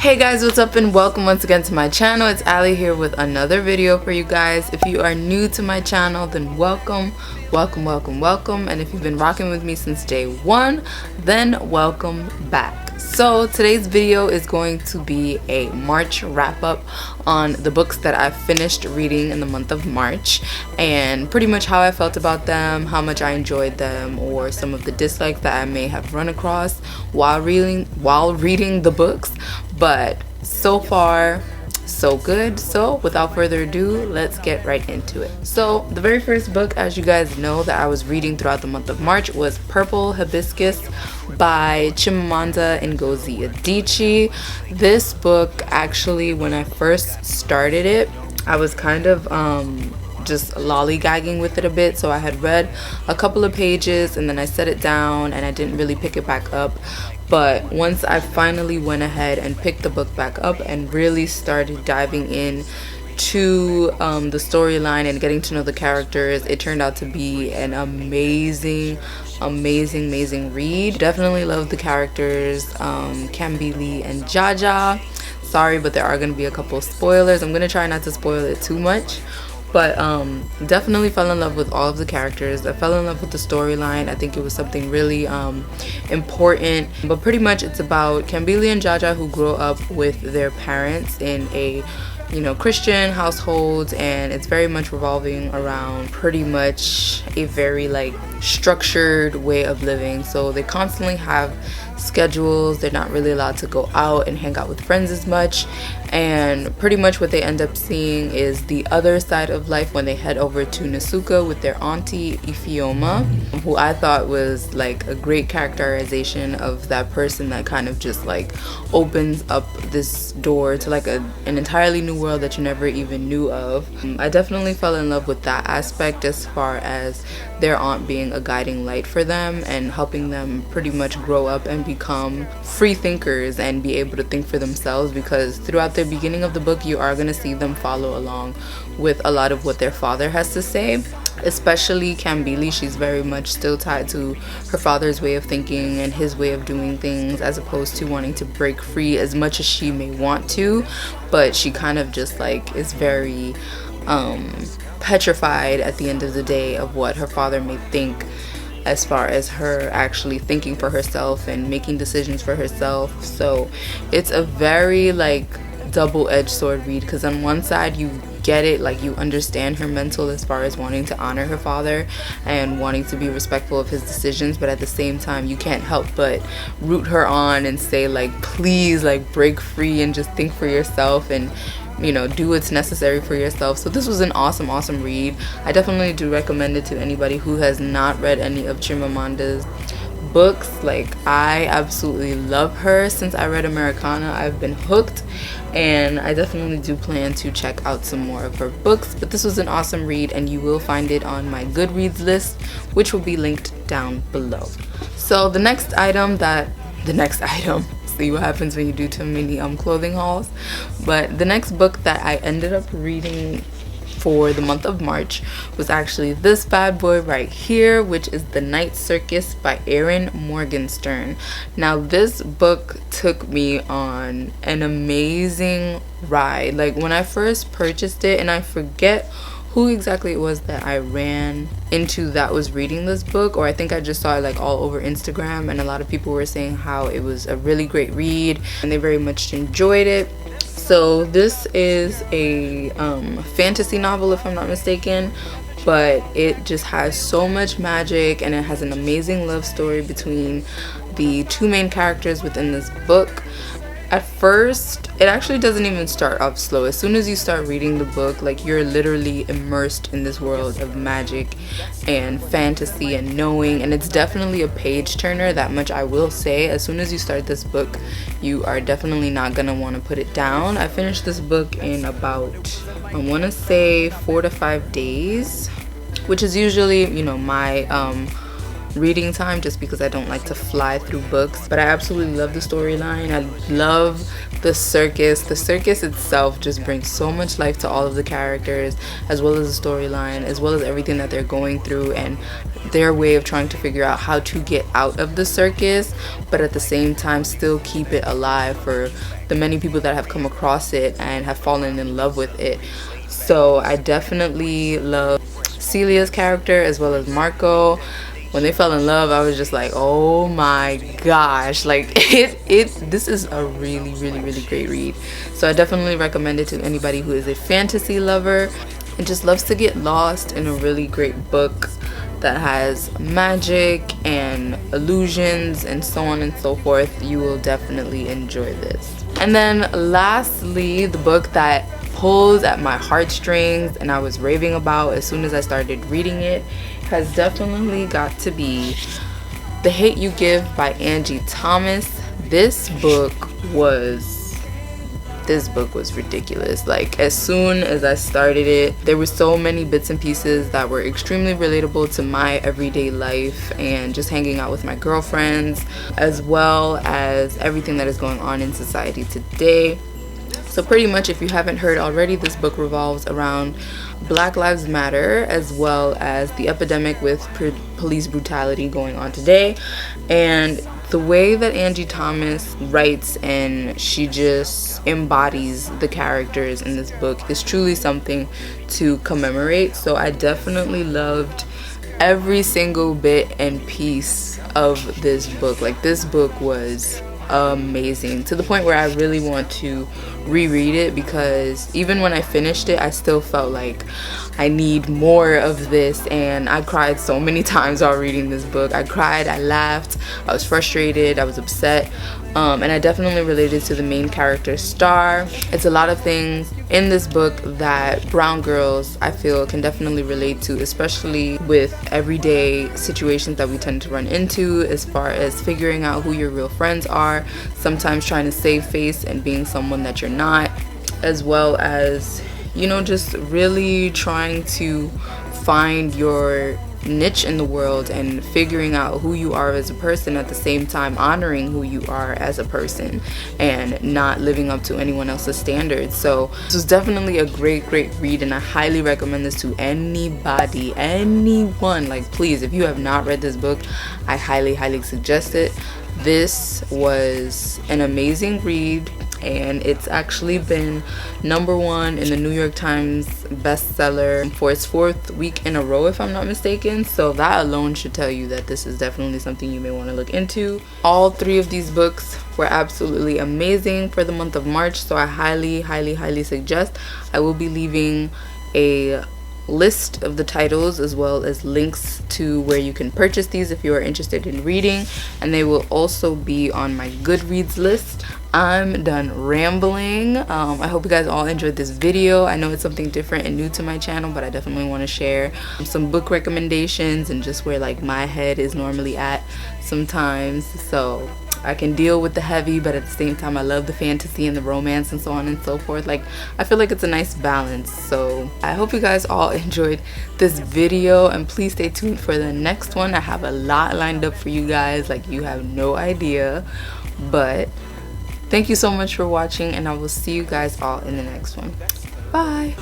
Hey guys, what's up and welcome once again to my channel. It's Ali here with another video for you guys. If you are new to my channel, then welcome. And if you've been rocking with me since day one, then welcome back. So today's video is going to be a March wrap up on the books that I finished reading in the month of March, and pretty much how I felt about them, how much I enjoyed them, or some of the dislikes that I may have run across while reading the books. But so far so good. So without further ado, let's get right into it. So the very first book, as you guys know, that I was reading throughout the month of March was Purple Hibiscus by Chimamanda Ngozi Adichie. This book, actually, when I first started it, I was kind of just lollygagging with it a bit. So I had read a couple of pages and then I set it down and I didn't really pick it back up. But once I finally went ahead and picked the book back up and really started diving in to the storyline and getting to know the characters, it turned out to be an amazing read. Definitely love the characters, Kambili and Jaja. Sorry, but there are going to be a couple spoilers. I'm going to try not to spoil it too much. But definitely fell in love with all of the characters. I fell in love with the storyline. I think it was something really important. But pretty much it's about Kambili and Jaja, who grow up with their parents in a Christian household, and it's very much revolving around pretty much a very structured way of living. So they constantly have schedules. They're not really allowed to go out and hang out with friends as much, and pretty much what they end up seeing is the other side of life when they head over to Nasuka with their auntie Ifioma, who I thought was a great characterization of that person that kind of just opens up this door to an entirely new world that you never even knew of. I definitely fell in love with that aspect, as far as their aunt being a guiding light for them and helping them pretty much grow up and become free thinkers and be able to think for themselves, because throughout the beginning of the book you are going to see them follow along with a lot of what their father has to say. Especially Kambili, she's very much still tied to her father's way of thinking and his way of doing things, as opposed to wanting to break free as much as she may want to. But she kind of just is very petrified at the end of the day of what her father may think, as far as her actually thinking for herself and making decisions for herself. So it's a very double-edged sword read, because on one side you get it, you understand her mental as far as wanting to honor her father and wanting to be respectful of his decisions, but at the same time you can't help but root her on and say please break free and just think for yourself and do what's necessary for yourself. So this was an awesome read. I definitely do recommend it to anybody who has not read any of Chimamanda's books. I absolutely love her. Since I read Americana, I've been hooked, and I definitely do plan to check out some more of her books. But this was an awesome read, and you will find it on my Goodreads list, which will be linked down below. So the next item, see what happens when you do too many clothing hauls. But the next book that I ended up reading for the month of March was actually this bad boy right here, which is The Night Circus by Erin Morgernstern. Now this book took me on an amazing ride. When I first purchased it, and I forget who exactly it was that I ran into that was reading this book, or I think I just saw it all over Instagram, and a lot of people were saying how it was a really great read and they very much enjoyed it. So this is a fantasy novel, if I'm not mistaken, but it just has so much magic, and it has an amazing love story between the two main characters within this book. At first, it actually doesn't even start off slow. As soon as you start reading the book, you're literally immersed in this world of magic and fantasy and knowing, and it's definitely a page turner, that much I will say. As soon as you start this book, you are definitely not gonna want to put it down. I finished this book in about, I want to say 4 to 5 days, which is usually my reading time just because I don't like to fly through books. But I absolutely love the storyline. I love the circus. The circus itself just brings so much life to all of the characters, as well as the storyline, as well as everything that they're going through and their way of trying to figure out how to get out of the circus, but at the same time still keep it alive for the many people that have come across it and have fallen in love with it. So I definitely love Celia's character as well as Marco. When they fell in love, I was just like, oh my gosh, like this is a really great read. So I definitely recommend it to anybody who is a fantasy lover and just loves to get lost in a really great book that has magic and illusions and so on and so forth. You will definitely enjoy this. And then lastly, the book that pulls at my heartstrings and I was raving about as soon as I started reading it has definitely got to be The Hate You Give by Angie Thomas. This book was ridiculous. Like, as soon as I started it, there were so many bits and pieces that were extremely relatable to my everyday life and just hanging out with my girlfriends, as well as everything that is going on in society today. So pretty much, if you haven't heard already, this book revolves around Black Lives Matter, as well as the epidemic with police brutality going on today. And the way that Angie Thomas writes and she just embodies the characters in this book is truly something to commemorate. So I definitely loved every single bit and piece of this book. Like, this book was amazing, to the point where I really want to reread it, because even when I finished it, I still felt like I need more of this. And I cried so many times while reading this book. I cried, I laughed, I was frustrated, I was upset, and I definitely related to the main character, Star. It's a lot of things in this book that brown girls, I feel, can definitely relate to, especially with everyday situations that we tend to run into, as far as figuring out who your real friends are, sometimes trying to save face and being someone that you're not, as well as, you know, just really trying to find your niche in the world and figuring out who you are as a person, at the same time honoring who you are as a person and not living up to anyone else's standards. So this was definitely a great read, and I highly recommend this to anybody, anyone. Like, please, if you have not read this book, I highly suggest it. This was an amazing read, and it's actually been #1 in the New York Times bestseller for its 4th week in a row, if I'm not mistaken. So that alone should tell you that this is definitely something you may want to look into. All 3 of these books were absolutely amazing for the month of March, so I highly suggest. I will be leaving a list of the titles as well as links to where you can purchase these if you are interested in reading, and they will also be on my Goodreads list. I'm done rambling. I hope you guys all enjoyed this video. I know it's something different and new to my channel, but I definitely want to share some book recommendations and just where like my head is normally at sometimes, so I can deal with the heavy, but at the same time I love the fantasy and the romance and so on and so forth. Like, I feel like it's a nice balance. So I hope you guys all enjoyed this video, and please stay tuned for the next one. I have a lot lined up for you guys, like you have no idea. But thank you so much for watching, and I will see you guys all in the next one. Bye.